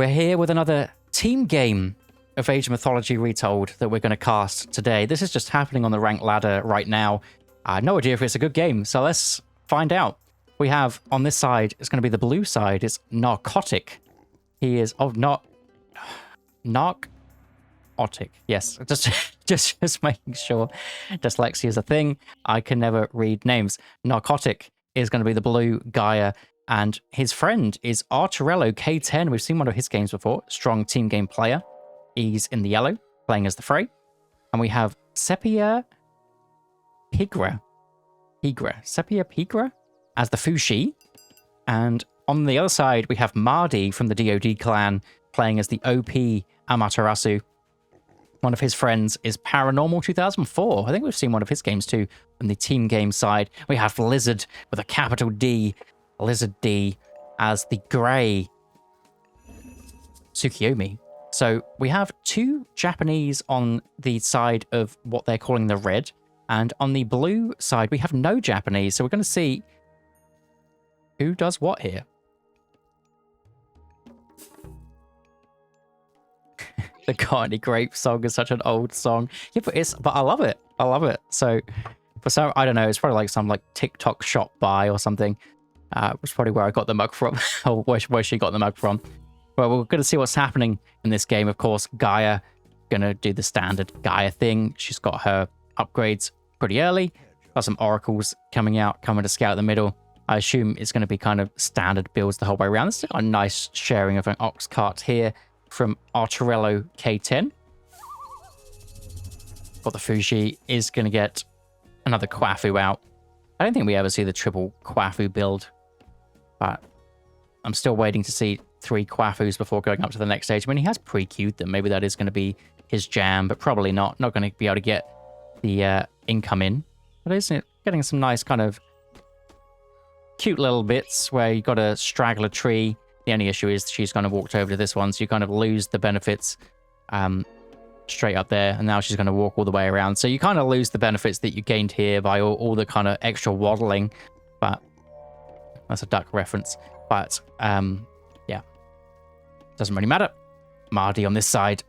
We're here with another team game of Age of Mythology Retold that we're going to cast today. This is just happening on the rank ladder right now. I have no idea if it's a good game, so let's find out. We have on this side, it's going to be the blue side, it's Narcotic. He is Narcotic. Yes, just making sure dyslexia is a thing. I can never read names. Narcotic is going to be the blue Gaia, and his friend is Arturello K10. We've seen one of his games before. Strong team game player. He's in the yellow, playing as the Frey. And we have Sepia Pigra as the Fushi. And on the other side, we have Mardi from the DoD clan playing as the OP Amaterasu. One of his friends is Paranormal 2004. I think we've seen one of his games too on the team game side. We have Lizard with a capital D, Lizard D, as the grey Tsukiyomi. So we have two Japanese on the side of what they're calling the red. And on the blue side, we have no Japanese. So we're going to see who does what here. The Carney Grape song is such an old song. Yeah, but I love it. I love it. So for some, I don't know, it's probably like some like TikTok shop buy or something. Which is probably where I got the mug from, or where she got the mug from. But we're going to see what's happening in this game. Of course, Gaia going to do the standard Gaia thing. She's got her upgrades pretty early. Got some oracles coming to scout the middle. I assume it's going to be kind of standard builds the whole way around. This is a nice sharing of an ox cart here from Arturello K10. But the Fushi is going to get another Kwafu out. I don't think we ever see the triple Kwafu build, but I'm still waiting to see 3 Kwafus before going up to the next stage. I mean, he has pre-queued them. Maybe that is going to be his jam, but probably not. Not going to be able to get the income in. But isn't it getting some nice kind of cute little bits where you got a straggler tree. The only issue is she's kind of walked over to this one, so you kind of lose the benefits straight up there, and now she's going to walk all the way around. So you kind of lose the benefits that you gained here by all the kind of extra waddling, but that's a duck reference. But yeah, doesn't really matter. Mardi on this side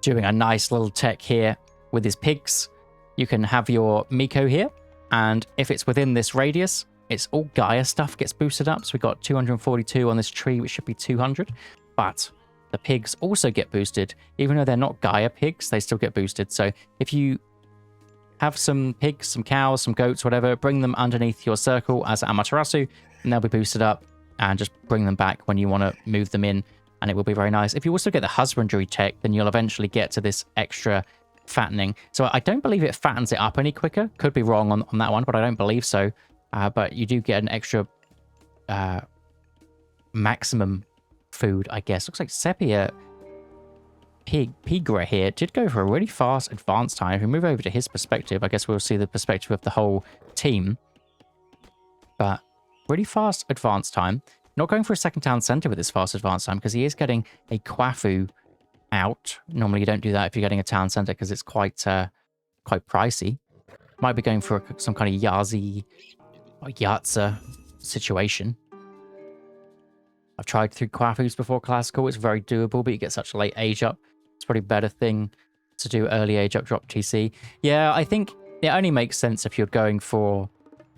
doing a nice little tech here with his pigs. You can have your Miko here, and if it's within this radius, it's all Gaia stuff gets boosted up. So we got 242 on this tree, which should be 200. But the pigs also get boosted. Even though they're not Gaia pigs, they still get boosted. So if you have some pigs, some cows, some goats, whatever, bring them underneath your circle as Amaterasu, and they'll be boosted up, and just bring them back when you want to move them in, and it will be very nice. If you also get the husbandry tech, then you'll eventually get to this extra fattening. So I don't believe it fattens it up any quicker. Could be wrong on that one, but I don't believe so. But you do get an extra maximum food, I guess. Looks like Sepia Pigra here did go for a really fast advance time. If we move over to his perspective, I guess we'll see the perspective of the whole team. But really fast advance time. Not going for a second town center with this fast advance time, because he is getting a Kwafu out. Normally you don't do that if you're getting a town center, because it's quite pricey. Might be going for some kind of Yazi or Yatza situation. I've tried 3 Kwafus before classical. It's very doable, but you get such a late age up. It's probably a better thing to do early age up drop TC. Yeah, I think it only makes sense if you're going for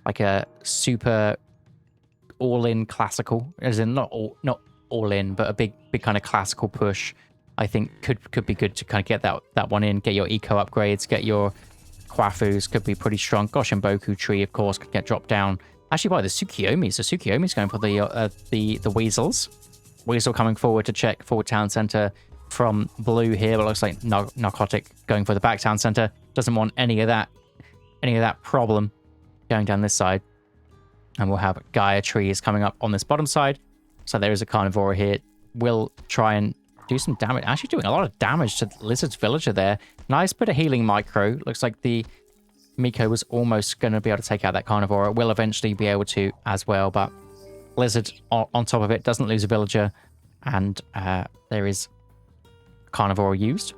like a super all-in classical, as in not all in, but a big kind of classical push. I think could be good to kind of get that one in, get your eco upgrades, get your Kwafus, could be pretty strong. Gosh, and Boku tree, of course, could get dropped down. Actually, by the Tsukiyomi. So Tsukiyomi's going for the weasels. Weasel coming forward to check forward town center from blue here, but it looks like Narcotic going for the back town center. Doesn't want any of that problem going down this side. And we'll have Gaia trees coming up on this bottom side. So there is a carnivore here. Will try and do some damage. Actually doing a lot of damage to Lizard's villager there. Nice bit of healing micro. Looks like the Miko was almost going to be able to take out that carnivore. It will eventually be able to as well, but Lizard on top of it doesn't lose a villager, and there is carnivore used.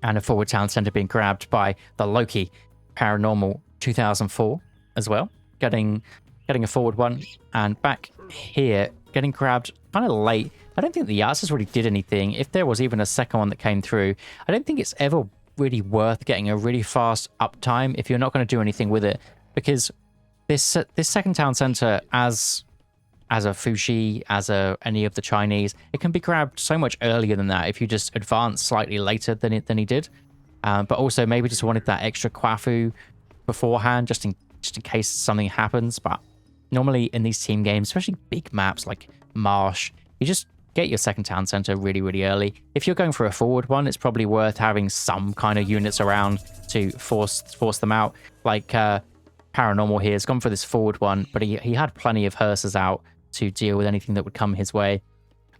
And a forward town center being grabbed by the Loki Paranormal 2004 as well. Getting getting a forward one, and back here, getting grabbed kind of late. I don't think the Yazzas really did anything. If there was even a second one that came through, I don't think it's ever really worth getting a really fast uptime if you're not going to do anything with it, because this second town center, as a Fushi, as any of the Chinese, it can be grabbed so much earlier than that if you just advance slightly later than he did. But also maybe just wanted that extra Kwafu beforehand, just in case something happens. But normally in these team games, especially big maps like Marsh, you just get your second town center really, really early. If you're going for a forward one, it's probably worth having some kind of units around to force them out. Like Paranormal here has gone for this forward one, but he had plenty of hearses out to deal with anything that would come his way.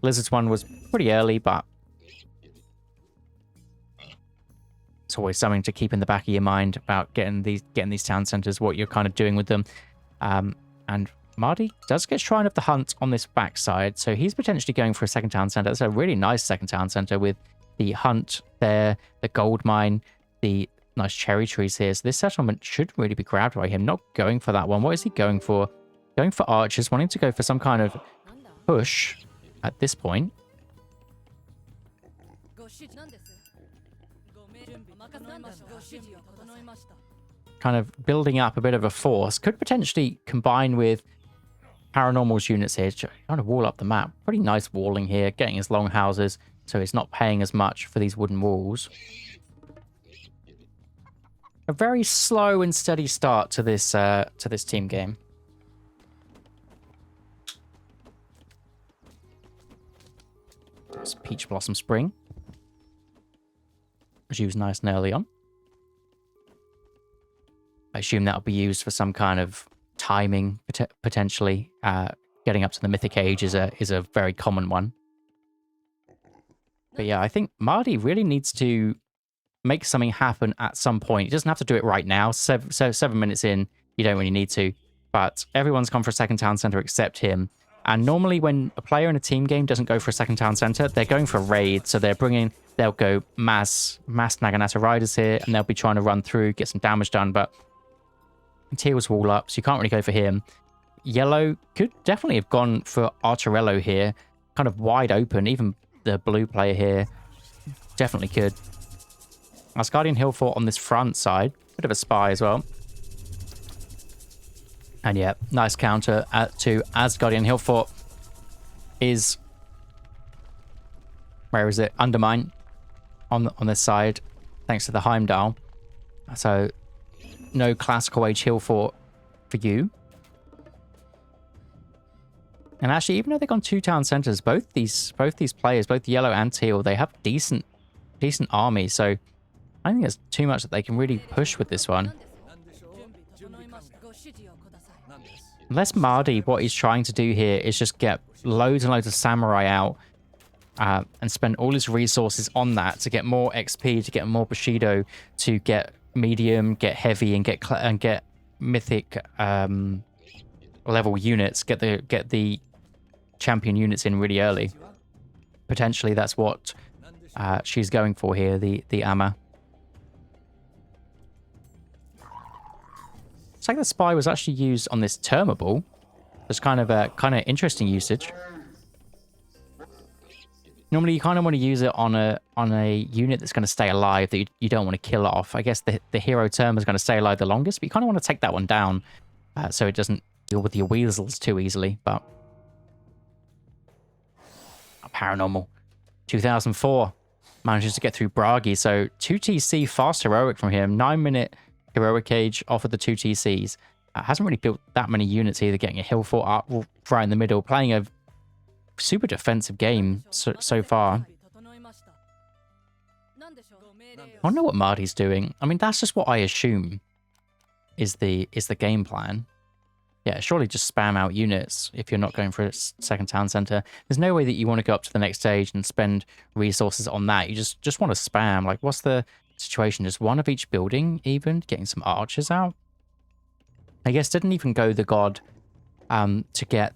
Lizard's one was pretty early, but it's always something to keep in the back of your mind about getting these town centers, what you're kind of doing with them. And Marty does get Shrine of the Hunt on this backside, so he's potentially going for a second town center. It's a really nice second town center with the hunt there, the gold mine, the nice cherry trees here. So this settlement should really be grabbed by him. Not going for that one. What is he going for? Going for archers, wanting to go for some kind of push at this point. Kind of building up a bit of a force. Could potentially combine with Paranormal's units here, trying to wall up the map. Pretty nice walling here, getting his long houses, so he's not paying as much for these wooden walls. A very slow and steady start to this team game. It's Peach Blossom Spring, was used nice and early on. I assume that'll be used for some kind of timing, potentially. Getting up to the Mythic Age is a very common one. But yeah, I think Marty really needs to make something happen at some point. He doesn't have to do it right now. 7 minutes in, you don't really need to. But everyone's gone for a second town center except him. And normally when a player in a team game doesn't go for a second town center, they're going for a raid. So they'll go mass Naginata Riders here, and they'll be trying to run through, get some damage done. But Teal's wall up, so you can't really go for him. Yellow could definitely have gone for Archerello here. Kind of wide open. Even the blue player here definitely could. Asgardian Hill Fort on this front side. Bit of a spy as well. And yeah, nice counter to Asgardian Hill Fort is... Where is it? Undermine on this side, thanks to the Heimdall. So no classical age hill fort for you. And actually, even though they've gone 2 town centers, both these players, both yellow and teal, they have decent armies. So I don't think there's too much that they can really push with this one. Unless Mardi, what he's trying to do here is just get loads and loads of samurai out and spend all his resources on that to get more XP, to get more Bushido, to get medium, get heavy, and get mythic level units, get the champion units in really early. Potentially that's what she's going for here, the Amma. It's like the spy was actually used on this Termable. It's kind of interesting usage. Normally, you kind of want to use it on a unit that's going to stay alive, that you don't want to kill off. I guess the hero term is going to stay alive the longest, but you kind of want to take that one down so it doesn't deal with your weasels too easily. But Paranormal 2004 manages to get through Bragi, so 2 TC fast heroic from him. 9-minute heroic age off of the 2 TCs. Hasn't really built that many units either, getting a hill fort up right in the middle, playing a super defensive game so far. I don't know what Marty's doing. I mean, that's just what I assume is the game plan. Yeah, surely just spam out units if you're not going for a second town center. There's no way that you want to go up to the next stage and spend resources on that. You just want to spam. Like, what's the situation? Just one of each building, even getting some archers out. I guess didn't even go the god to get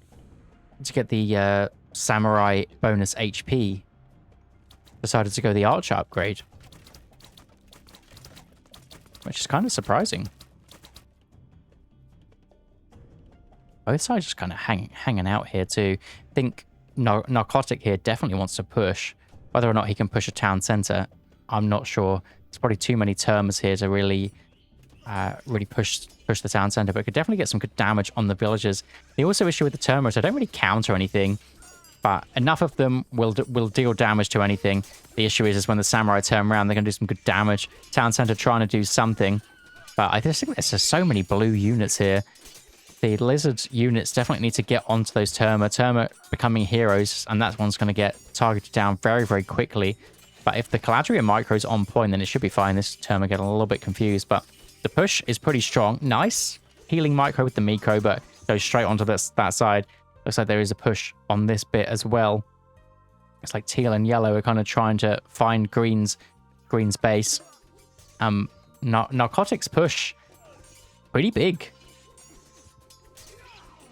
the samurai bonus HP. Decided to go the archer upgrade, which is kind of surprising. Both sides just kind of hanging out here too. I think Narcotic here definitely wants to push. Whether or not he can push a town center, I'm not sure. There's probably too many terms here to really push the town center, but could definitely get some good damage on the villagers. The also issue with the termers, I don't really counter anything, but enough of them will deal damage to anything. The issue is when the samurai turn around, they're going to do some good damage. Town center trying to do something, but I just think there's just so many blue units here. The lizard units definitely need to get onto those Terma becoming heroes, and that one's going to get targeted down very, very quickly. But if the Caladria micro's on point, then it should be fine. This Terma getting a little bit confused, but the push is pretty strong. Nice. Healing micro with the Miko, but goes straight onto that side. Looks like there is a push on this bit as well. It's like teal and yellow are kind of trying to find green's base. Narcotics push. Pretty big.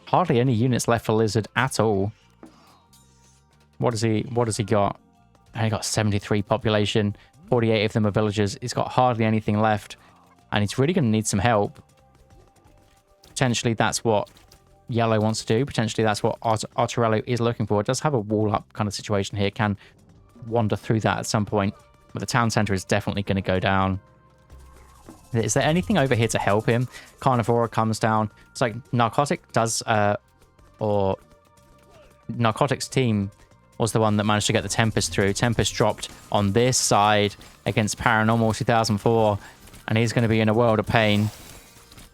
Hardly any units left for Lizard at all. What has he got? Only got 73 population. 48 of them are villagers. He's got hardly anything left. And he's really going to need some help. Potentially that's what Yellow wants to do. Potentially that's what Arturello is looking for. It does have a wall up kind of situation here. Can wander through that at some point. But the town center is definitely going to go down. Is there anything over here to help him? Carnivora comes down. It's like Narcotic does, or Narcotic's team was the one that managed to get the Tempest through. Tempest dropped on this side against Paranormal 2004, and he's going to be in a world of pain.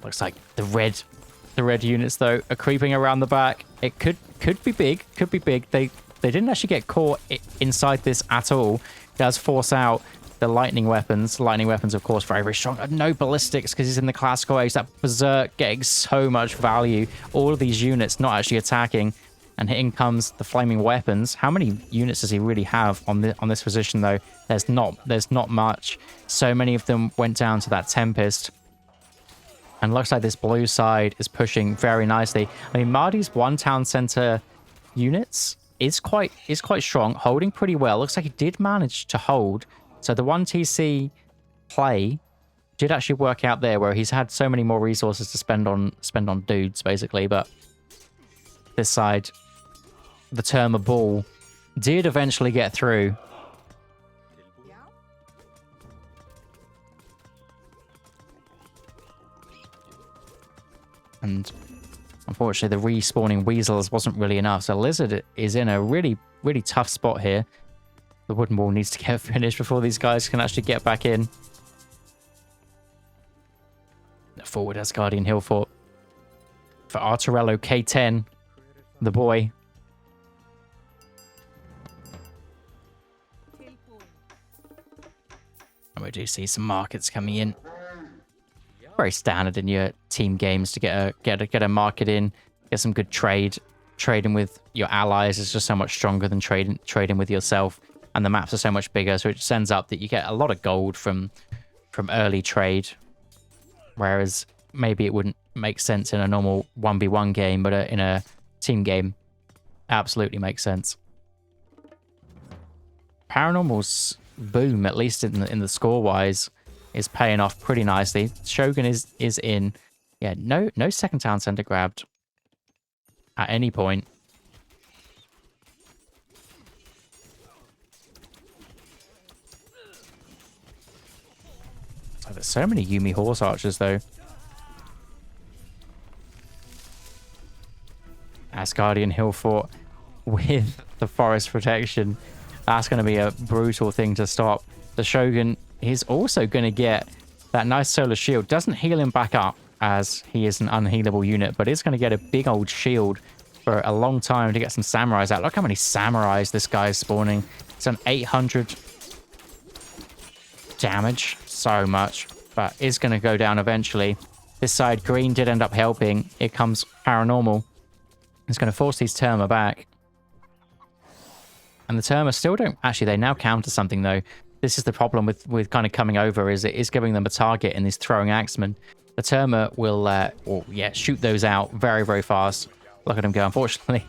Looks like the red units though are creeping around the back. It could be big. Could be big. They didn't actually get caught inside this at all. It does force out the lightning weapons. Lightning weapons, of course, very, very strong. No ballistics because he's in the classical age. That Berserk getting so much value. All of these units not actually attacking. And in comes the flaming weapons. How many units does he really have on this position, though? There's not much. So many of them went down to that Tempest. And looks like this blue side is pushing very nicely. I mean, Marty's one town center units is quite strong, holding pretty well. Looks like he did manage to hold. So the 1TC play did actually work out there, where he's had so many more resources to spend on dudes, basically. But this side, the Terma Ball did eventually get through. And unfortunately, the respawning weasels wasn't really enough. So Lizard is in a really, really tough spot here. The wooden wall needs to get finished before these guys can actually get back in. Forward as Guardian Hill for Arturello K10, the boy. And we do see some markets coming in. Very standard in your team games to get a market in, get some good trade. Trading with your allies is just so much stronger than trading with yourself. And the maps are so much bigger, so it just ends up that you get a lot of gold from early trade. Whereas maybe it wouldn't make sense in a normal 1v1 game, but in a team game, absolutely makes sense. Paranormal's boom, at least in the score-wise, is paying off pretty nicely. Shogun is in. Yeah, no second town center grabbed at any point. Oh, there's so many Yumi horse archers, though. Asgardian Hill Fort with the forest protection. That's going to be a brutal thing to stop. The Shogun is also going to get that nice solar shield. Doesn't heal him back up, as he is an unhealable unit, but it's going to get a big old shield for a long time to get some samurais out. Look how many samurais this guy is spawning. It's an 800 damage. So much, but is going to go down eventually. This side, green did end up helping. Here comes Paranormal. It's going to force these Terma back. And the Terma still don't... Actually, they now counter something, though. This is the problem with kind of coming over, is it is giving them a target in these throwing axemen. The Terma will, shoot those out very, very fast. Look at them go. Unfortunately,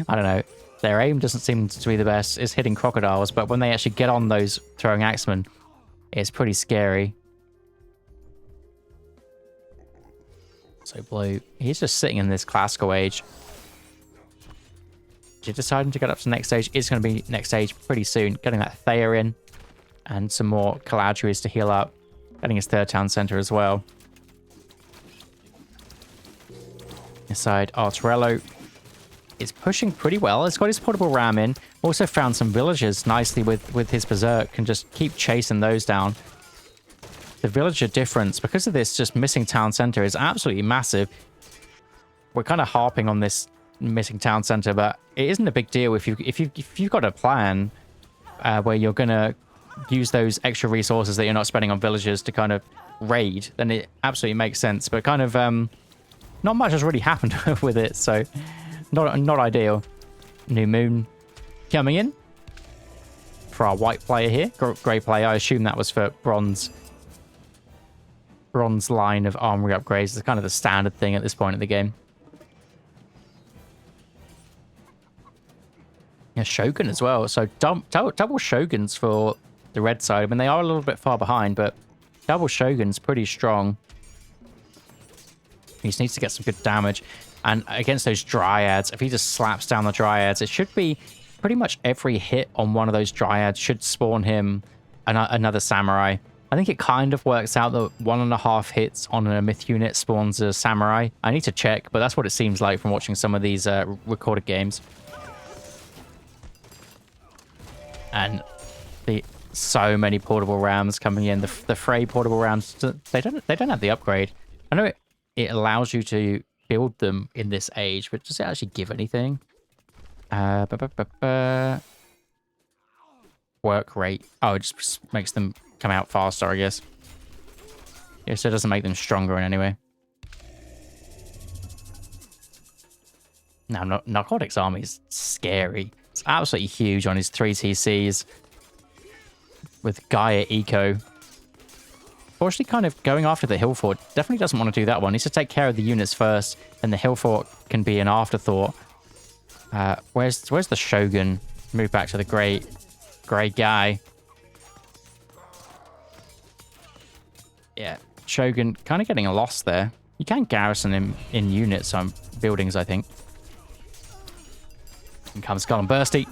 I don't know. Their aim doesn't seem to be the best. It's hitting crocodiles, but when they actually get on those throwing axemen, it's pretty scary. So blue, he's just sitting in this classical age. You're deciding to get up to the next stage. It's going to be next stage pretty soon. Getting that Thea in and some more Caladrius to heal up. Getting his third town center as well. Inside, Arturello is pushing pretty well. He's got his portable ram in. Also found some villagers nicely with his berserk. Can just keep chasing those down. The villager difference, because of this just missing town center, is absolutely massive. We're kind of harping on this missing town center, but it isn't a big deal if you've got a plan where you're gonna use those extra resources that you're not spending on villagers to kind of raid, then it absolutely makes sense. But kind of not much has really happened with it, so not ideal. New moon coming in for our white player here. Grey player, I assume that was for bronze line of armory upgrades. It's kind of the standard thing at this point in the game. Yeah, Shogun as well. So double Shoguns for the red side. I mean, they are a little bit far behind, but double Shogun's pretty strong. He just needs to get some good damage. And against those Dryads, if he just slaps down the Dryads, it should be pretty much every hit on one of those Dryads should spawn him another Samurai. I think it kind of works out that 1.5 hits on a myth unit spawns a Samurai. I need to check, but that's what it seems like from watching some of these recorded games. And so many portable rams coming in. The Frey portable rams, they don't have the upgrade. I know it allows you to build them in this age, but does it actually give anything? Work rate. Oh, it just makes them come out faster, I guess. Yeah, so it doesn't make them stronger in any way. Now, Narcotics Army is scary. It's absolutely huge on his 3 TCs with Gaia Eco. Fortunately, kind of going after the hill fort. Definitely doesn't want to do that one. Needs to take care of the units first, and the hill fort can be an afterthought. Where's the Shogun? Move back to the grey guy. Yeah, Shogun kind of getting a loss there. You can garrison him in units on buildings, I think. And comes Golem Bursty.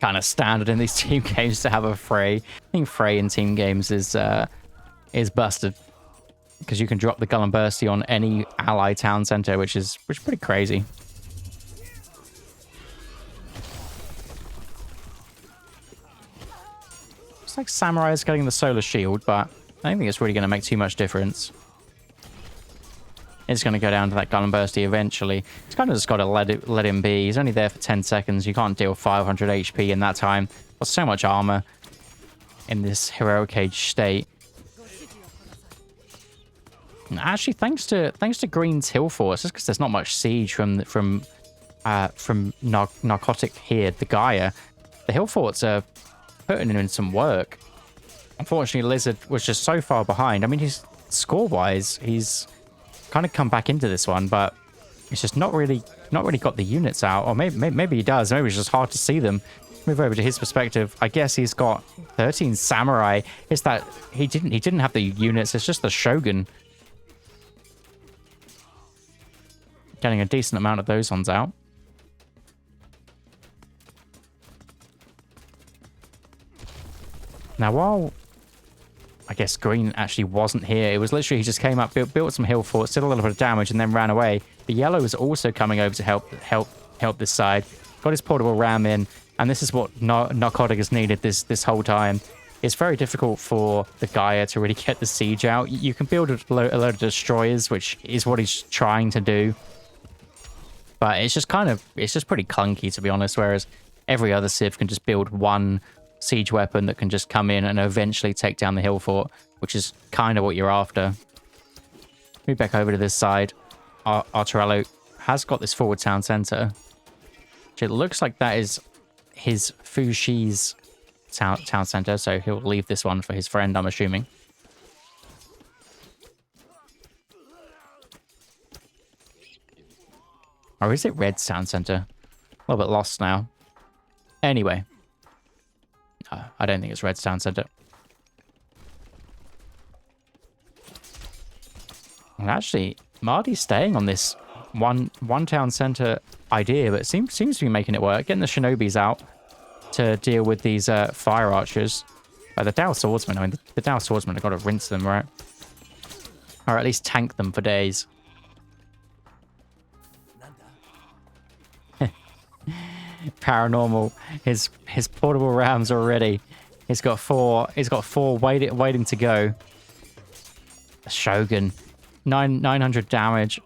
Kind of standard in these team games to have a Frey. I think Frey in team games is busted. Because you can drop the Golem Bursty on any ally town center, which is pretty crazy. Looks like Samurai is getting the solar shield, but I don't think it's really going to make too much difference. It's going to go down to that Golem Bursty eventually. It's kind of just got to let him be. He's only there for 10 seconds. You can't deal 500 HP in that time. Got so much armor in this heroic age state. And actually, thanks to Green's Hill Force, just because there's not much siege from Narcotic here, the Gaia, the Hill Forts are putting in some work. Unfortunately, Lizard was just so far behind. I mean, he's score-wise, he's kind of come back into this one, but it's just not really got the units out. Or maybe he does. Maybe it's just hard to see them. Move over to his perspective. I guess he's got 13 Samurai. It's that he didn't have the units. It's just the Shogun. Getting a decent amount of those ones out. Now, while I guess Green actually wasn't here, it was literally he just came up, built some hill forts, did a little bit of damage, and then ran away. But Yellow is also coming over to help this side. Got his portable ram in, and this is what Narcotic has needed this whole time. It's very difficult for the Gaia to really get the siege out. You can build a load of destroyers, which is what he's trying to do. But it's just pretty clunky, to be honest, whereas every other Civ can just build one siege weapon that can just come in and eventually take down the hill fort, which is kind of what you're after. Move back over to this side. Arturello has got this forward town center. It looks like that is his Fushi's town center, so he'll leave this one for his friend, I'm assuming. Or is it Red's town center? A little bit lost now. Anyway. I don't think it's Red's town center. And actually, Marty's staying on this one town center idea, but seems to be making it work. Getting the shinobis out to deal with these fire archers. The Dao swordsmen, I mean, the Dao swordsmen have got to rinse them, right? Or at least tank them for days. Paranormal. His portable rams are ready. He's got four waiting to go. Shogun. 900 damage.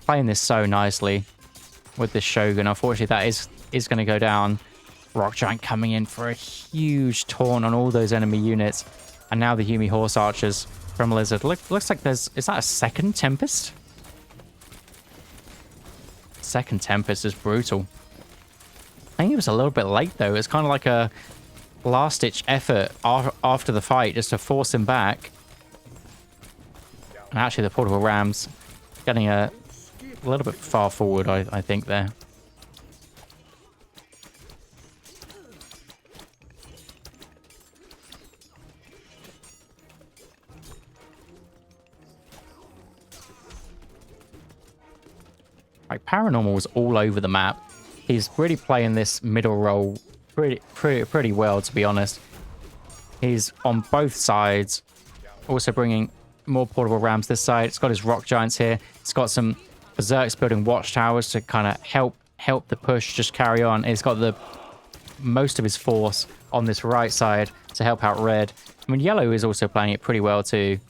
Playing this so nicely with this Shogun. Unfortunately, that is going to go down. Rock Giant coming in for a huge taunt on all those enemy units. And now the Yumi Horse Archers from Lizard. Looks like there's... Is that a second Tempest? Second Tempest is brutal. I think it was a little bit late, though. It's kind of like a last-ditch effort after the fight just to force him back. And actually, the portable rams getting a little bit far forward, I think, there. Like, Paranormal was all over the map. He's really playing this middle role pretty well, to be honest. He's on both sides, also bringing more portable rams this side. It's got his rock giants here. It's got some berserks building watchtowers to kind of help the push just carry on. It's got the most of his force on this right side to help out red. I mean, yellow is also playing it pretty well too.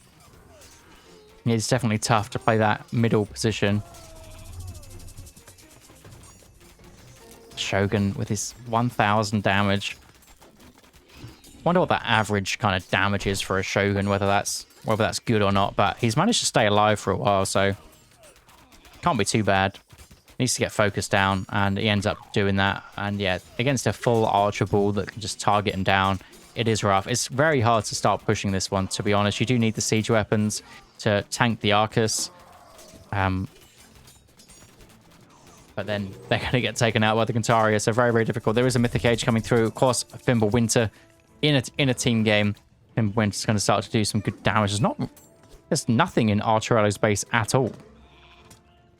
It's definitely tough to play that middle position. Shogun with his 1000 damage. Wonder what that average kind of damage is for a Shogun, whether that's good or not, but he's managed to stay alive for a while, so can't be too bad. Needs to get focused down, and he ends up doing that. And yeah, against a full Archer Ball that can just target him down, it is rough. It's very hard to start pushing this one, to be honest. You do need the siege weapons to tank the Arcus. But then they're going to get taken out by the Cantaria, so very, very difficult. There is a Mythic Age coming through. Of course, Fimbulwinter in a team game. Fimbulwinter's going to start to do some good damage. There's nothing in Archerello's base at all.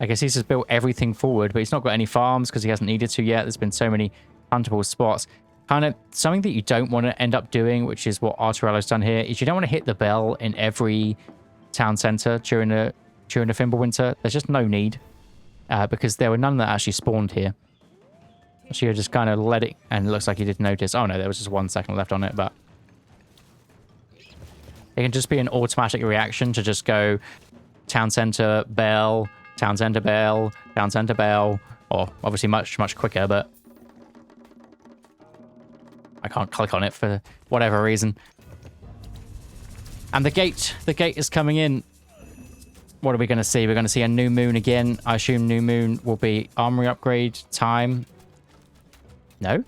I guess he's just built everything forward, but he's not got any farms because he hasn't needed to yet. There's been so many huntable spots. Kind of something that you don't want to end up doing, which is what Archerello's done here, is you don't want to hit the bell in every town center during the Fimbulwinter. There's just no need. Because there were none that actually spawned here. So you just kind of let it, and it looks like you did notice. Oh no, there was just 1 second left on it, but it can just be an automatic reaction to just go town center, bell, town center, bell, town center, bell, or obviously much, much quicker, but I can't click on it for whatever reason. And the gate is coming in. What are we going to see? We're going to see a new moon again. I assume new moon will be armory upgrade time. No?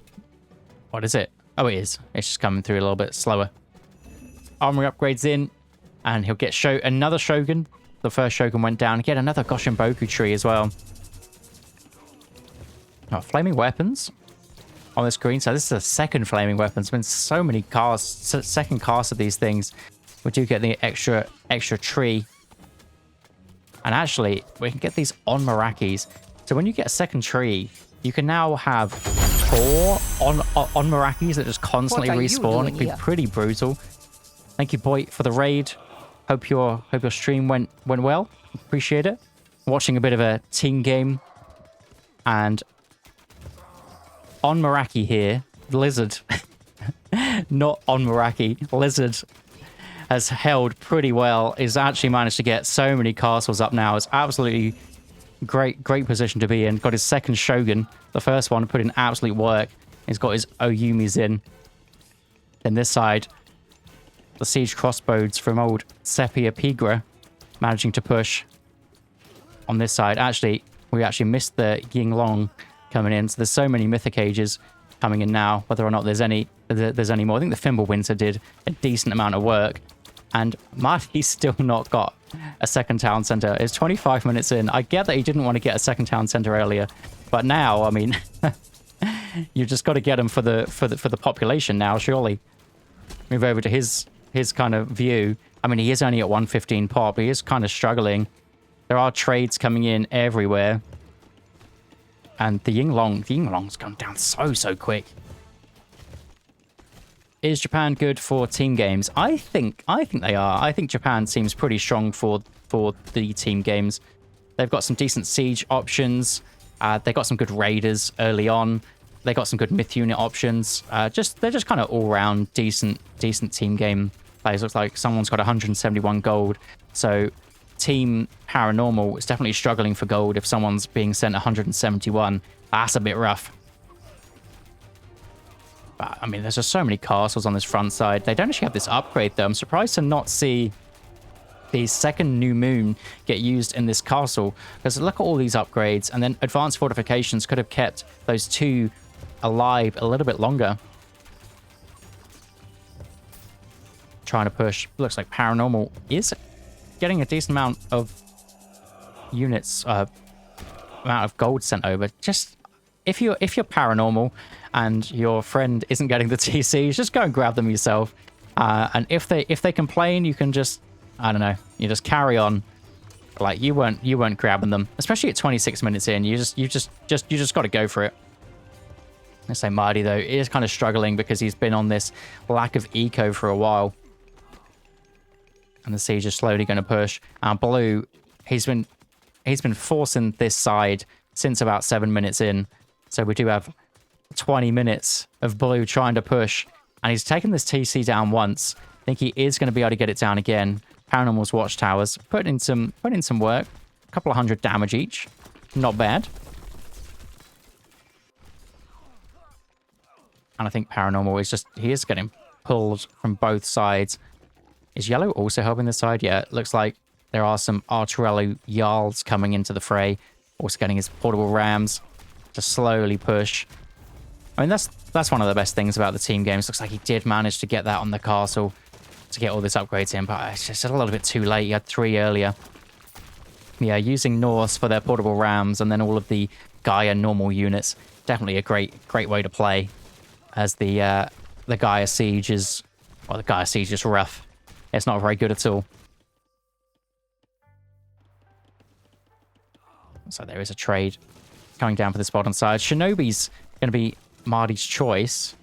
What is it? Oh, it is. It's just coming through a little bit slower. Armory upgrades in, and he'll get another Shogun. The first Shogun went down. Get another Goshinboku tree as well. Oh, flaming weapons on the screen. So this is a second flaming weapon. There's been so many casts, second casts of these things. We do get the extra tree. And actually, we can get these on Merakis. So when you get a second tree, you can now have 4 on Merakis that just constantly respawn. It can be pretty brutal. Thank you, boy, for the raid. Hope your stream went well. Appreciate it. Watching a bit of a team game. And on Meraki here, Lizard. Not on Meraki. Lizard has held pretty well. He's actually managed to get so many castles up now. It's absolutely great position to be in. Got his second Shogun. The first one put in absolute work. He's got his Oyumis in. Then this side, the siege crossbows from old Sepia Pigra managing to push on this side. Actually, we actually missed the Yinglong coming in. So there's so many Mythic Ages coming in now, whether or not there's any more. I think the Fimbulwinter did a decent amount of work. And Marty's still not got a second town center. It's 25 minutes in. I get that he didn't want to get a second town center earlier, but now, I mean, you've just got to get him for the population now, surely. Move over to his kind of view. I mean, he is only at 115 pop. He is kind of struggling. There are trades coming in everywhere. And the Yinglong's gone down so quick. Is Japan good for team games? I think they are. I think Japan seems pretty strong for the team games. They've got some decent siege options. They got some good raiders early on. They got some good myth unit options. They're just kind of all round decent team game players. Looks like someone's got 171 gold. So team paranormal is definitely struggling for gold if someone's being sent 171. That's a bit rough. But, I mean, there's just so many castles on this front side. They don't actually have this upgrade, though. I'm surprised to not see the second new moon get used in this castle. Because look at all these upgrades. And then advanced fortifications could have kept those two alive a little bit longer. Trying to push. Looks like paranormal is getting a decent amount of units, amount of gold sent over. Just if you're paranormal and your friend isn't getting the TCs, just go and grab them yourself. And if they complain, you can just, I don't know, you just carry on. Like you weren't grabbing them, especially at 26 minutes in. You just got to go for it. Let's say Marty though is kind of struggling because he's been on this lack of eco for a while. And the siege is slowly going to push. Blue, he's been forcing this side since about 7 minutes in. So we do have 20 minutes of Blue trying to push. And he's taken this TC down once. I think he is going to be able to get it down again. Paranormal's watchtowers. Put in some work. A couple of 100 damage each. Not bad. And I think Paranormal is he is getting pulled from both sides. Is Yellow also helping this side? Yeah, it looks like there are some Arturello Jarls coming into the fray. Also getting his portable rams to slowly push. I mean, that's one of the best things about the team games. Looks like he did manage to get that on the castle to get all this upgrades in, but it's just a little bit too late. He had 3 earlier. Yeah, using Norse for their portable rams and then all of the Gaia normal units. Definitely a great way to play. As the Gaia Siege is... Well, the Gaia Siege is rough. It's not very good at all. So there is a trade coming down for this bottom side. Shinobi's going to be Marty's choice.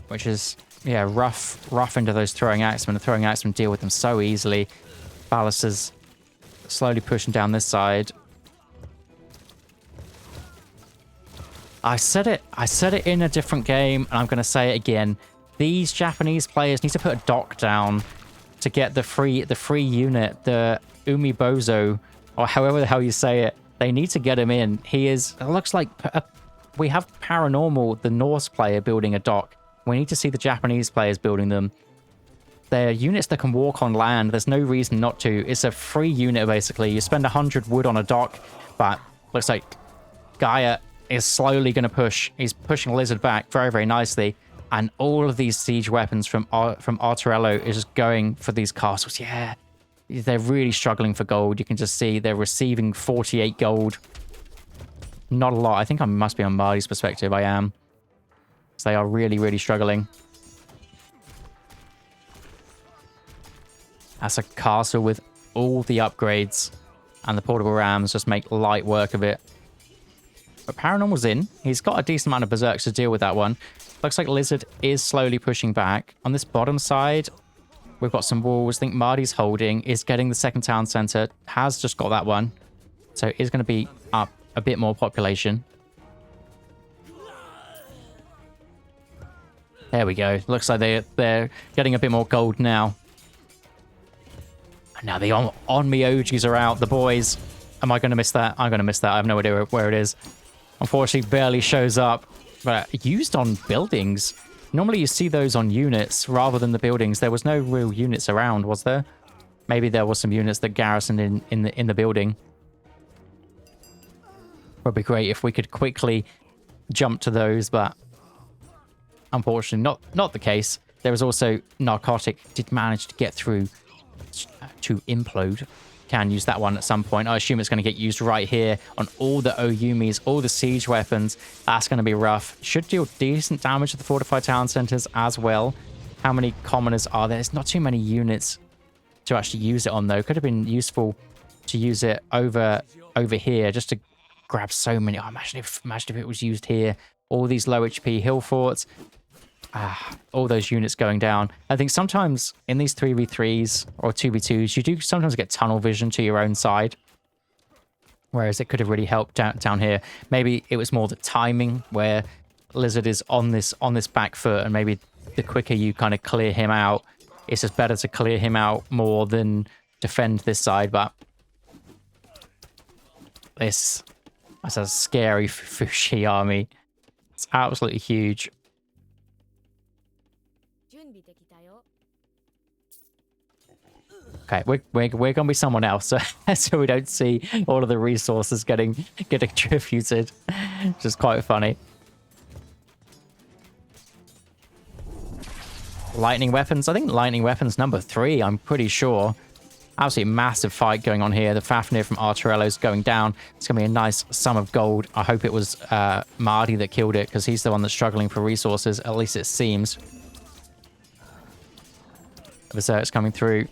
Which is, yeah, rough into those throwing axemen. The throwing axemen deal with them so easily. Ballister's slowly pushing down this side. I said it in a different game, and I'm going to say it again. These Japanese players need to put a dock down to get the free unit, the Umibozo, or however the hell you say it. They need to get him in. It looks like we have Paranormal, the Norse player, building a dock. We need to see the Japanese players building them. They're units that can walk on land. There's no reason not to. It's a free unit, basically. You spend 100 wood on a dock, but looks like Gaia is slowly going to push. He's pushing Lizard back very nicely. And all of these siege weapons from Arturello is just going for these castles. Yeah, they're really struggling for gold. You can just see they're receiving 48 gold. Not a lot. I think I must be on Marty's perspective. I am. So they are really struggling. That's a castle with all the upgrades. And the portable rams just make light work of it. But Paranormal's in. He's got a decent amount of berserks to deal with that one. Looks like Lizard is slowly pushing back. On this bottom side, we've got some walls. I think Marty's holding, is getting the second town center. Has just got that one. So is going to be up a bit more population. There we go. Looks like they're getting a bit more gold now. And now the Onmyojis are out. The boys. Am I going to miss that? I'm going to miss that. I have no idea where it is. Unfortunately, barely shows up. But used on buildings. Normally you see those on units rather than the buildings. There was no real units around, was there? Maybe there was some units that garrisoned in the building. Would be great if we could quickly jump to those, but unfortunately not the case. There was also Narcotic did manage to get through to implode. can use that one at some point. I assume it's going to get used right here on all the Oyumis, all the siege weapons. That's going to be rough. Should deal decent damage to the fortified town centers as well. How many commoners are there? There's not too many units to actually use it on, though. Could have been useful to use it over here just to grab so many. Oh, imagine if it was used here. All these low HP hill forts. All those units going down. I think sometimes in these 3v3s or 2v2s, you do sometimes get tunnel vision to your own side. Whereas it could have really helped down here. Maybe it was more the timing where Lizard is on this back foot, and maybe the quicker you kind of clear him out, it's just better to clear him out more than defend this side. But that's a scary Fushi army. It's absolutely huge. Okay, we're gonna be someone else, so we don't see all of the resources getting attributed, which is quite funny. Lightning weapons. I think lightning weapons number 3. I'm pretty sure. Absolutely massive fight going on here. The Fafnir from Arturello's going down. It's gonna be a nice sum of gold. I hope it was Marty that killed it, because he's the one that's struggling for resources. At least it seems. Berserk's coming through.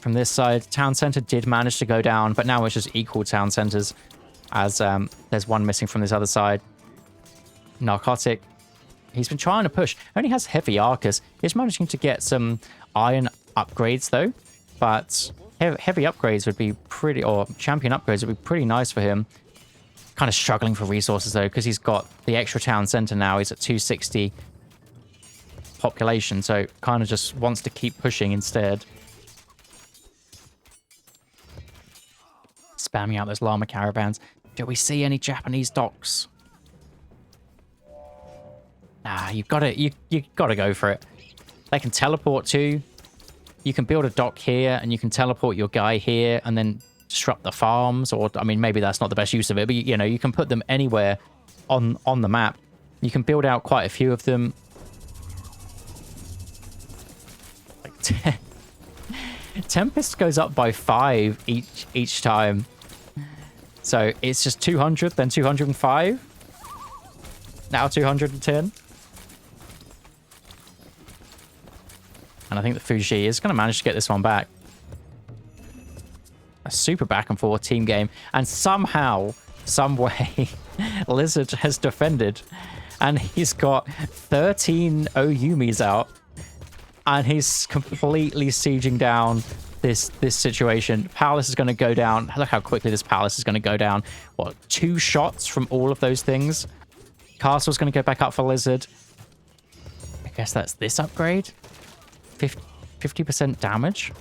From this side, town center did manage to go down, but now it's just equal town centers, as there's one missing from this other side. Narcotic, he's been trying to push. Only has heavy Arcus. He's managing to get some iron upgrades though, but heavy upgrades would be pretty, or champion upgrades would be pretty nice for him. Kind of struggling for resources though, because he's got the extra town center now. He's at 260 population, so kind of just wants to keep pushing instead. Spamming out those llama caravans. Do we see any Japanese docks? Nah, you gotta go for it. They can teleport too. You can build a dock here, and you can teleport your guy here, and then disrupt the farms. Or, I mean, maybe that's not the best use of it, but you know, you can put them anywhere on the map. You can build out quite a few of them. Like Tempest goes up by 5 each time. So it's just 200, then 205. Now 210. And I think the Fuji is going to manage to get this one back. A super back and forth team game. And somehow, some way, Lizard has defended. And he's got 13 Oyumis out. And he's completely sieging down this situation. Palace is going to go down. Look how quickly this palace is going to go down. What, 2 shots from all of those things? Castle's going to go back up for Lizard. I guess that's this upgrade. 50% damage.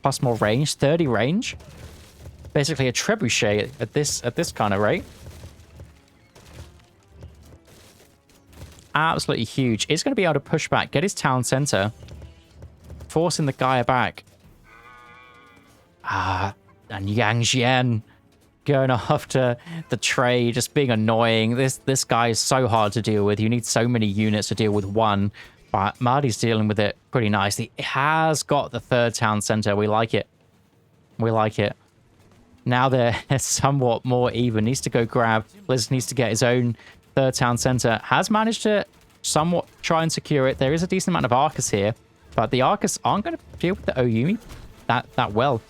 Plus more range. 30 range. Basically a trebuchet at this kind of rate. Absolutely huge. It's going to be able to push back, get his town center, forcing the Gaia back. And Yang Jian going after the trade, just being annoying. This guy is so hard to deal with. You need so many units to deal with one, but Marty's dealing with it pretty nicely. It has got the 3rd town center. We like it. We like it. Now they're somewhat more even. Needs to go grab. Liz needs to get his own 3rd town center. Has managed to somewhat try and secure it. There is a decent amount of Arcus here, but the Arcus aren't going to deal with the Oyumi that well.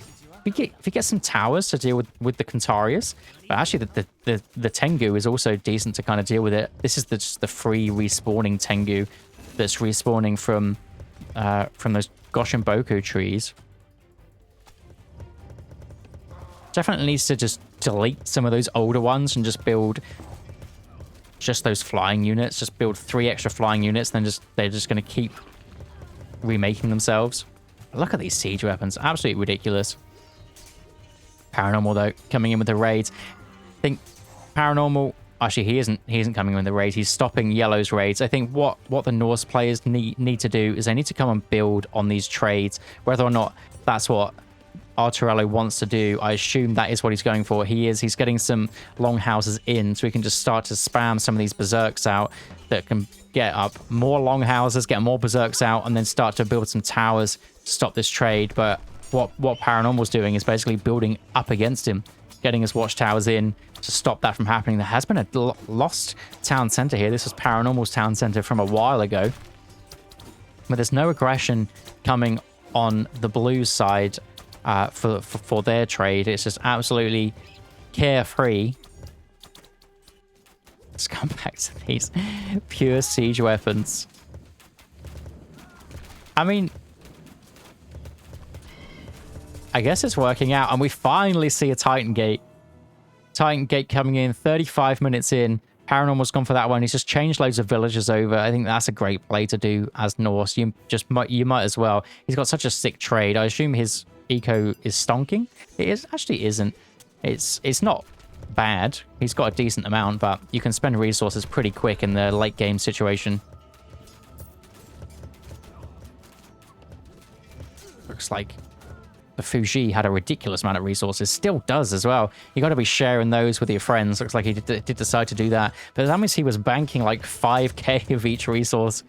If you get some towers to deal with the Kantarius, but actually the Tengu is also decent to kind of deal with it. This is just the free respawning Tengu that's respawning from those Goshinboku trees. Definitely needs to just delete some of those older ones and just build just those flying units. Just build 3 extra flying units, then they're just going to keep remaking themselves. Look at these siege weapons. Absolutely ridiculous. Paranormal, though, coming in with the raids. I think Paranormal... Actually, he isn't coming in with the raids. He's stopping Yellow's raids. I think what the Norse players need to do is they need to come and build on these trades. Whether or not that's what Arturello wants to do, I assume that is what he's going for. He's getting some longhouses in, so we can just start to spam some of these berserks out that can get up more longhouses, get more berserks out, and then start to build some towers to stop this trade. But what Paranormal's doing is basically building up against him, getting his watchtowers in to stop that from happening. There has been a lost town center here. This was Paranormal's town center from a while ago. But there's no aggression coming on the blue side for their trade. It's just absolutely carefree. Let's come back to these pure siege weapons. I mean, I guess it's working out, and we finally see a Titan Gate. Titan Gate coming in 35 minutes in. Paranormal's gone for that one. He's just changed loads of villagers over. I think that's a great play to do as Norse. You might as well. He's got such a sick trade. I assume his eco is stonking. It is actually isn't. It's not bad. He's got a decent amount, but you can spend resources pretty quick in the late game situation. Looks like the Fuji had a ridiculous amount of resources. Still does as well. You got to be sharing those with your friends. Looks like he did decide to do that. But that means he was banking like 5k of each resource,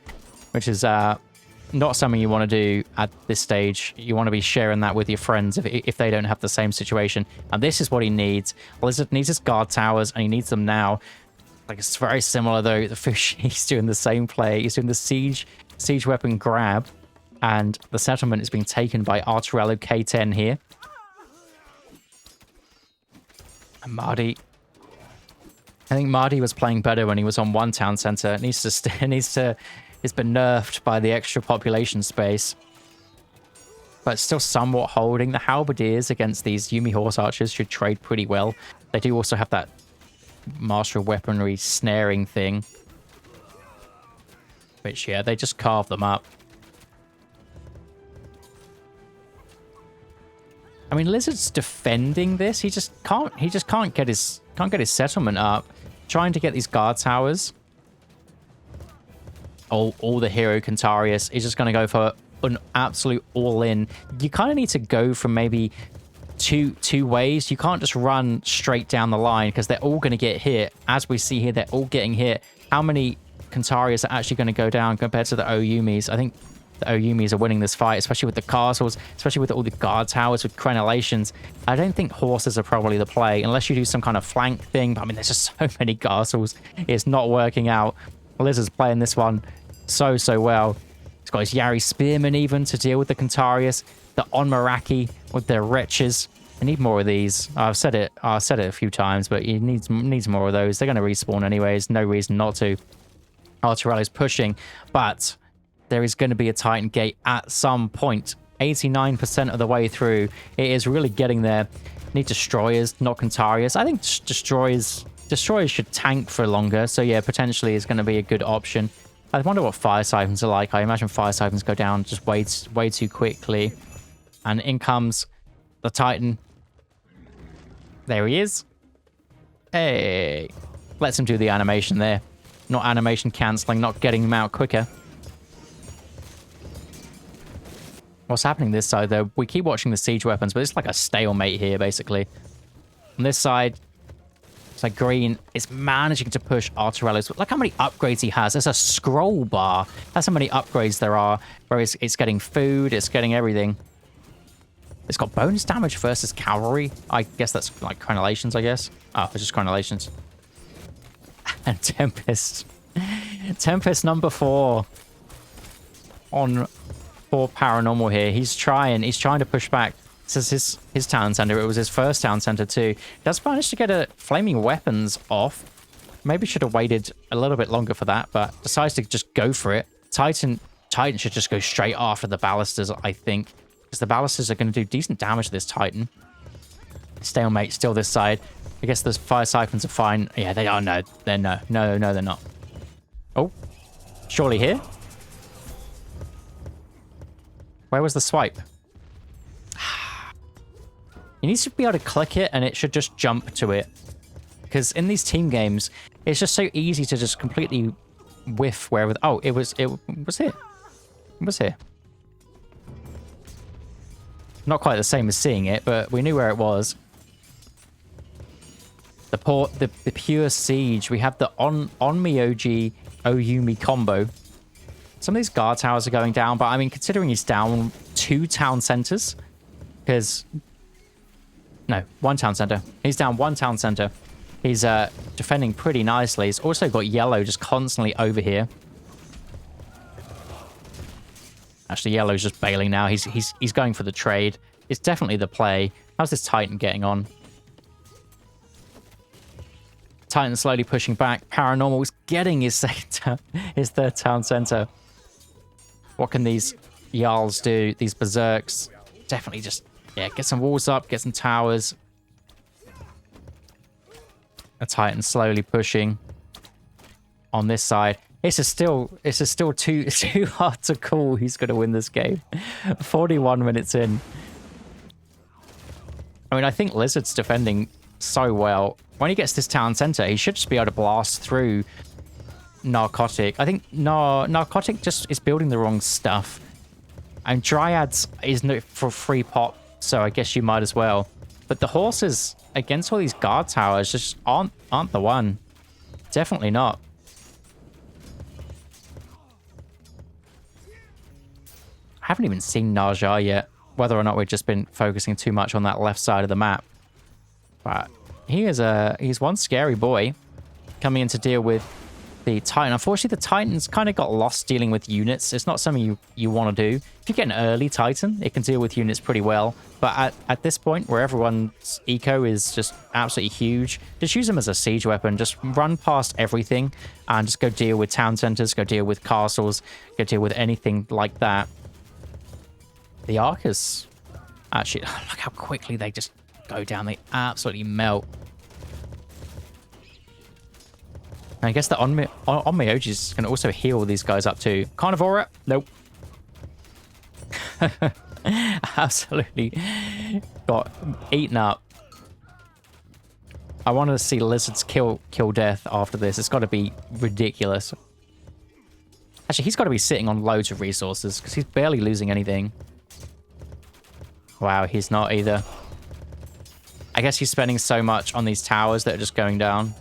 which is not something you want to do at this stage. You want to be sharing that with your friends if they don't have the same situation. And this is what he needs. Blizzard needs his guard towers, and he needs them now. Like, it's very similar though. The Fuji's doing the same play. He's doing the siege weapon grab. And the settlement is being taken by Arturello K10 here. And Mardi. I think Mardi was playing better when he was on one town center. It needs to it's been nerfed by the extra population space. But it's still somewhat holding. The halberdiers against these Yumi horse archers should trade pretty well. They do also have that master of weaponry snaring thing. Which, yeah, they just carve them up. I mean, Lizard's defending this. He just can't get his settlement up. Trying to get these guard towers. All the hero Cantarius is just going to go for an absolute all-in. You kind of need to go from maybe two ways. You can't just run straight down the line because they're all going to get hit. As we see here, they're all getting hit. How many Cantarius are actually going to go down compared to the Oyumis? I think the Oyumis are winning this fight, especially with the castles, especially with all the guard towers, with crenellations. I don't think horses are probably the play, unless you do some kind of flank thing. But I mean, there's just so many castles. It's not working out. Lizard's playing this one so well. He's got his Yari Spearman even to deal with the Cantarius. The Onmaraki with their wretches. I need more of these. I've said it a few times, but he needs more of those. They're going to respawn anyways. No reason not to. Arturello's pushing, but there is going to be a Titan Gate at some point. 89% of the way through. It is really getting there. Need destroyers, not Cantarius. I think destroyers should tank for longer. So yeah, potentially is going to be a good option. I wonder what fire siphons are like. I imagine fire siphons go down just way too quickly. And in comes the Titan. There he is. Hey. Lets him do the animation there. Not animation cancelling, not getting him out quicker. What's happening this side, though? We keep watching the siege weapons, but it's like a stalemate here, basically. On this side, it's like green is managing to push Arturello's. Look how many upgrades he has. There's a scroll bar. That's how many upgrades there are. Whereas it's getting food, it's getting everything. It's got bonus damage versus cavalry. I guess that's like crenellations, I guess. Oh, it's just crenellations. And Tempest. Tempest number 4 on for Paranormal here. He's trying to push back. This is his town center. It was his first town center too. Does manage to get a flaming weapons off. Maybe should have waited a little bit longer for that, but decides to just go for it. Titan should just go straight after the ballistas, I think, because the ballistas are going to do decent damage to this Titan. Stalemate still this side. I guess the fire siphons are fine. Yeah, they are. No, they're no, they're not. Oh, surely here. Where was the swipe? You need to be able to click it and it should just jump to it. Because in these team games, it's just so easy to just completely whiff wherever... Oh, it was here. It was here. Not quite the same as seeing it, but we knew where it was. The pure siege. We have the Onmyoji Oyumi combo. Some of these guard towers are going down, but I mean, considering he's down 2 town centers, because... No, one town center. He's down one town center. He's defending pretty nicely. He's also got yellow just constantly over here. Actually, yellow's just bailing now. He's going for the trade. It's definitely the play. How's this Titan getting on? Titan slowly pushing back. Paranormal's getting his his third town center. What can these Jarls do? These Berserks? Definitely just, yeah, get some walls up, get some towers. A Titan slowly pushing on this side. This is still too hard to call who's going to win this game. 41 minutes in. I mean, I think Lizard's defending so well. When he gets this town center, he should just be able to blast through Narcotic. I think Narcotic just is building the wrong stuff. And Dryads is no for free pop, so I guess you might as well. But the horses against all these guard towers just aren't the one. Definitely not. I haven't even seen Narjar yet, whether or not we've just been focusing too much on that left side of the map. But he's one scary boy coming in to deal with the Titan. Unfortunately, the Titan's kind of got lost dealing with units. It's not something you want to do. If you get an early Titan, it can deal with units pretty well. But at this point, where everyone's eco is just absolutely huge, just use them as a siege weapon. Just run past everything and just go deal with town centers, go deal with castles, go deal with anything like that. The Arcus, actually, look how quickly they just go down. They absolutely melt. And I guess the Onmyojis can also heal these guys up too. Carnivora? Nope. Absolutely got eaten up. I want to see Lizards kill death after this. It's got to be ridiculous. Actually, he's got to be sitting on loads of resources because he's barely losing anything. Wow, he's not either. I guess he's spending so much on these towers that are just going down.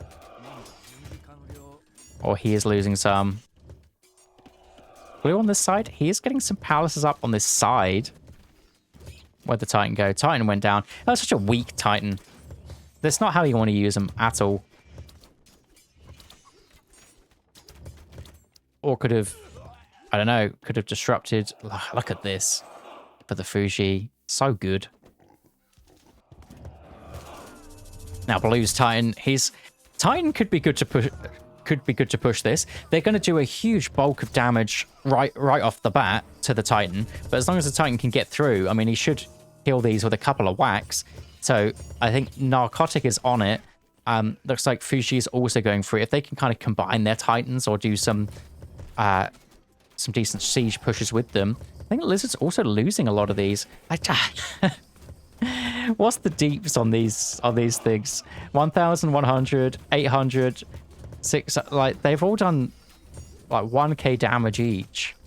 Or he is losing some. Blue on this side. He is getting some palaces up on this side. Where'd the Titan go? Titan went down. That was such a weak Titan. That's not how you want to use him at all. Or could have, I don't know, could have disrupted. Look at this. For the Fuji. So good. Now Blue's Titan. Titan could be good to push. Could be good to push this. They're going to do a huge bulk of damage right off the bat to the Titan. But as long as the Titan can get through, I mean, he should kill these with a couple of whacks. So I think Narcotic is on it. Looks like Fuji is also going through. If they can kind of combine their Titans or do some decent siege pushes with them, I think Lizard's also losing a lot of these. What's the deeps on these things? 1,100, 800. 6, like they've all done like 1k damage each.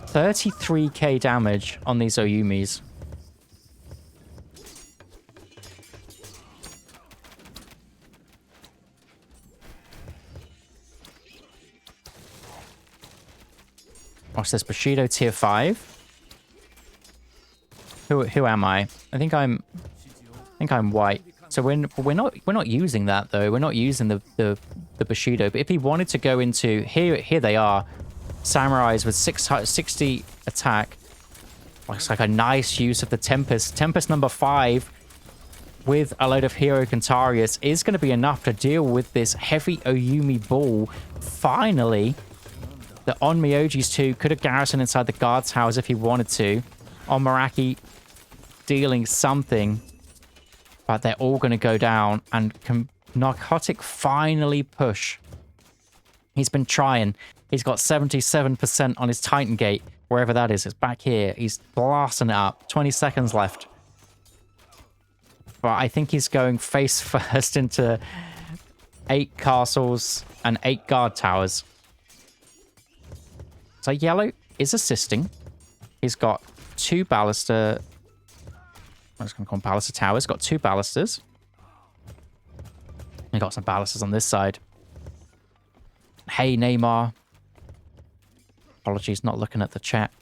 33k damage on these Oyumis. What's this? Bushido tier 5. Who am I? I think I'm white. So we're not using that though. We're not using the Bushido. But if he wanted to go into here they are, samurais with 60 attack. Looks like a nice use of the Tempest. Tempest number 5 with a load of Hero Cantarius is going to be enough to deal with this heavy Oyumi ball. Finally, the Onmyojis 2 could have garrisoned inside the guard's house if he wanted to. Onmaraki dealing something. But they're all going to go down, and Narcotic finally push. He's been trying. He's got 77% on his Titan Gate, wherever that is. It's back here. He's blasting it up. 20 seconds left. But I think he's going face first into 8 castles and 8 guard towers. So yellow is assisting. He's got 2 ballista... I'm just going to call them ballista towers. Got 2 ballistas. We got some ballistas on this side. Hey, Neymar. Apologies, not looking at the chat.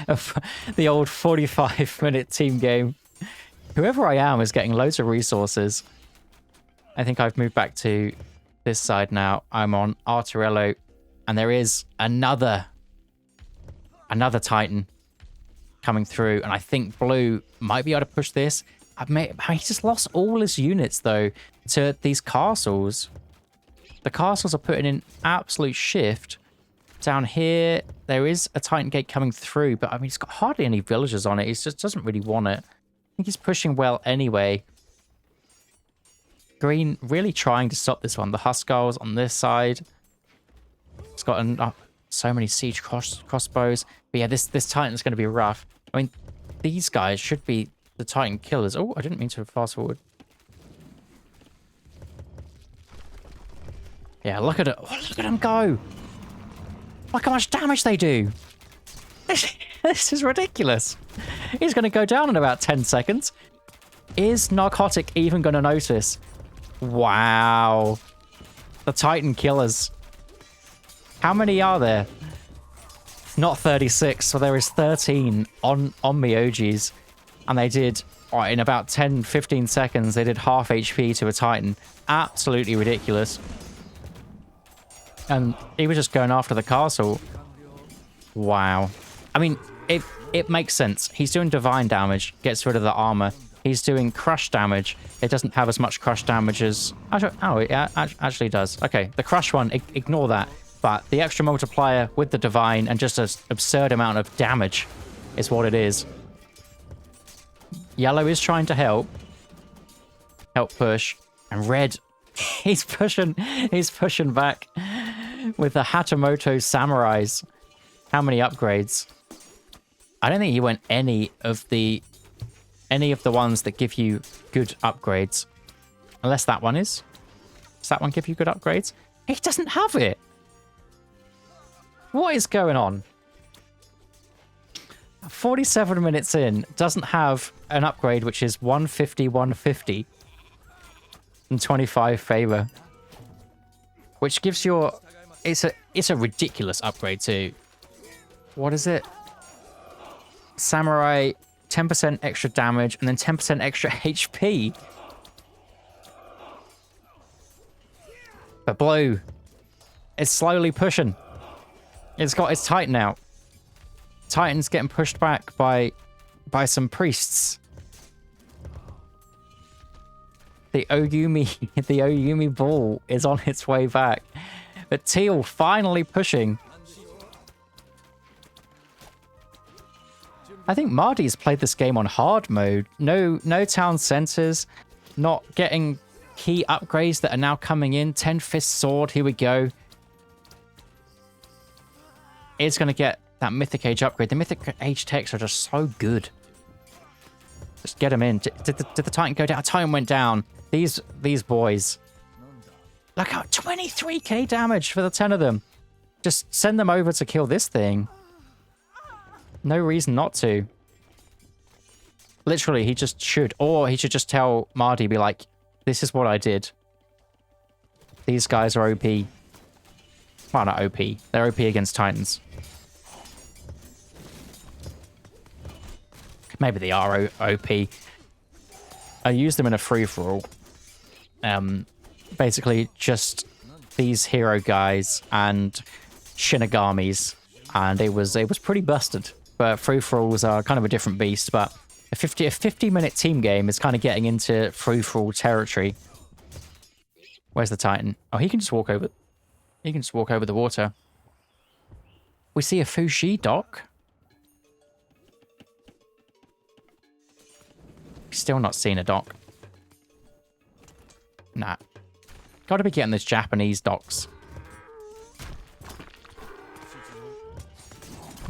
of the old 45-minute team game. Whoever I am is getting loads of resources. I think I've moved back to this side now. I'm on Arturello, and there is another Titan coming through, and I think blue might be able to push this. He just lost all his units, though, to these castles. The castles are putting in absolute shift. Down here, there is a Titan gate coming through, but I mean, he's got hardly any villagers on it. He just doesn't really want it. I think he's pushing well anyway. Green really trying to stop this one. The Huskarls on this side. It's got so many siege crossbows. But yeah, this Titan's going to be rough. I mean, these guys should be the Titan killers. Oh, I didn't mean to fast forward. Yeah, look at it. Oh, look at them go. Look how much damage they do. This is ridiculous. He's going to go down in about 10 seconds. Is Narcotic even going to notice? Wow. The Titan killers. How many are there? Not 36, so there is 13 on Mythologies. And they did, in about 10, 15 seconds, they did half HP to a Titan. Absolutely ridiculous. And he was just going after the castle. Wow. I mean, it makes sense. He's doing divine damage, gets rid of the armor. He's doing crush damage. It doesn't have as much crush damage as... it actually does. Okay, the crush one, ignore that. But the extra multiplier with the divine and just an absurd amount of damage is what it is. Yellow is trying to help push. And red, he's pushing back with the Hatamoto Samurais. How many upgrades? I don't think he went any of the ones that give you good upgrades. Unless that one is. Does that one give you good upgrades? He doesn't have it. What is going on? 47 minutes in, doesn't have an upgrade which is 150, 150. And 25 favor. Which gives your... It's a ridiculous upgrade too. What is it? Samurai, 10% extra damage and then 10% extra HP. But blue is slowly pushing. It's got its Titan out. Titan's getting pushed back by some priests. The Oyumi ball is on its way back. But teal finally pushing. I think Marty's played this game on hard mode. No town centers, not getting key upgrades that are now coming in. 10 Fist Sword, here we go. It's going to get that Mythic Age upgrade. The Mythic Age techs are just so good. Just get them in. Did the Titan go down? Titan went down. These boys. Look out, 23k damage for the 10 of them. Just send them over to kill this thing. No reason not to. Literally, he just should. Or he should just tell Marty, be like, this is what I did. These guys are OP. Well, not OP. They're OP against Titans. Maybe they are OP. I use them in a free-for-all. Basically, just these hero guys and Shinagamis. And it was pretty busted. But free-for-alls are kind of a different beast. But a 50-minute team game is kind of getting into free-for-all territory. Where's the Titan? Oh, he can just walk over. He can just walk over the water. We see a Fuji dock. Still not seen a dock. Nah. Gotta be getting this Japanese docks.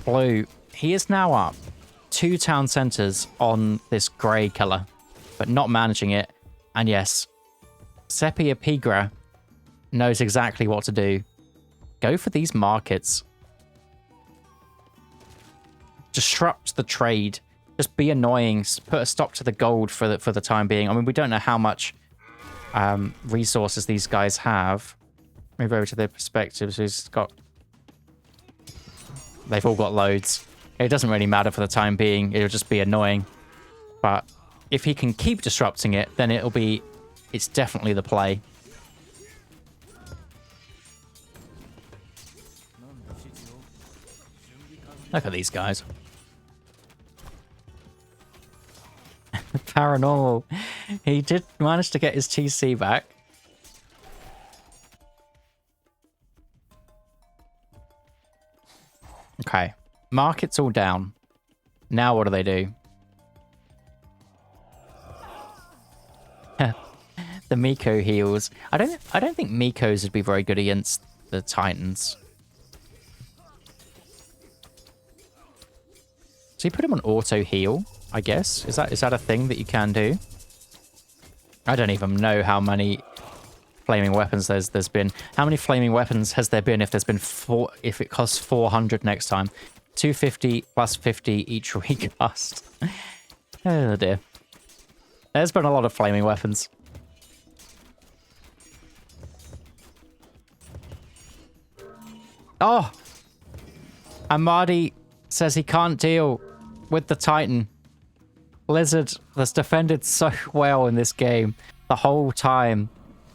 Blue. He is now up 2 town centers on this grey colour, but not managing it. And yes, Sepia Pigra knows exactly what to do. Go for these markets. Disrupt the trade. Just be annoying. Put a stop to the gold for the time being. I mean, we don't know how much resources these guys have. Move over to their perspectives. He's got They've all got loads. It doesn't really matter for the time being. It'll just be annoying. But if he can keep disrupting it, then it's definitely the play. Look at these guys. Paranormal. He did manage to get his TC back. Okay. Market's all down. Now what do they do? The Miko heals. I don't think Mikos would be very good against the Titans. So you put him on auto heal, I guess. Is that a thing that you can do? I don't even know how many flaming weapons there's been. How many flaming weapons has there been if there's been 4, if it costs 400 next time? 250 plus 50 each recast. Oh dear. There's been a lot of flaming weapons. Oh! Amadi says he can't deal with the Titan. Blizzard has defended so well in this game the whole time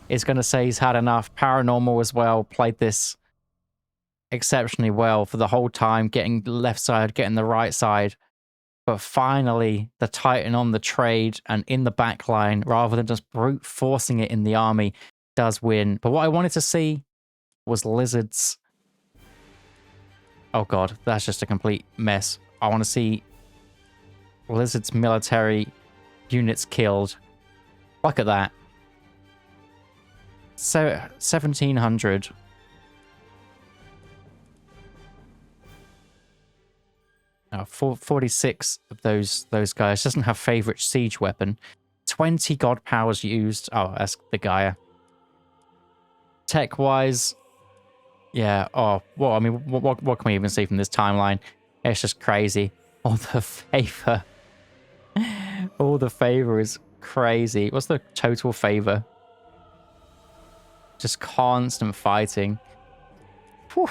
is going to say he's had enough. Paranormal as well played this exceptionally well for the whole time, getting the left side, getting the right side. But finally, the Titan on the trade and in the back line, rather than just brute forcing it in the army, does win. But what I wanted to see was Lizard's... Oh god, that's just a complete mess. I want to see Lizard's military units killed. Look at that. So 1,700. Oh, 46 of those guys doesn't have favorite siege weapon. 20 god powers used. Oh, that's the Gaia. Tech wise, yeah. Oh, well, I mean, what can we even see from this timeline? It's just crazy. All the favor. All the favor is crazy. What's the total favor? Just constant fighting. Whew.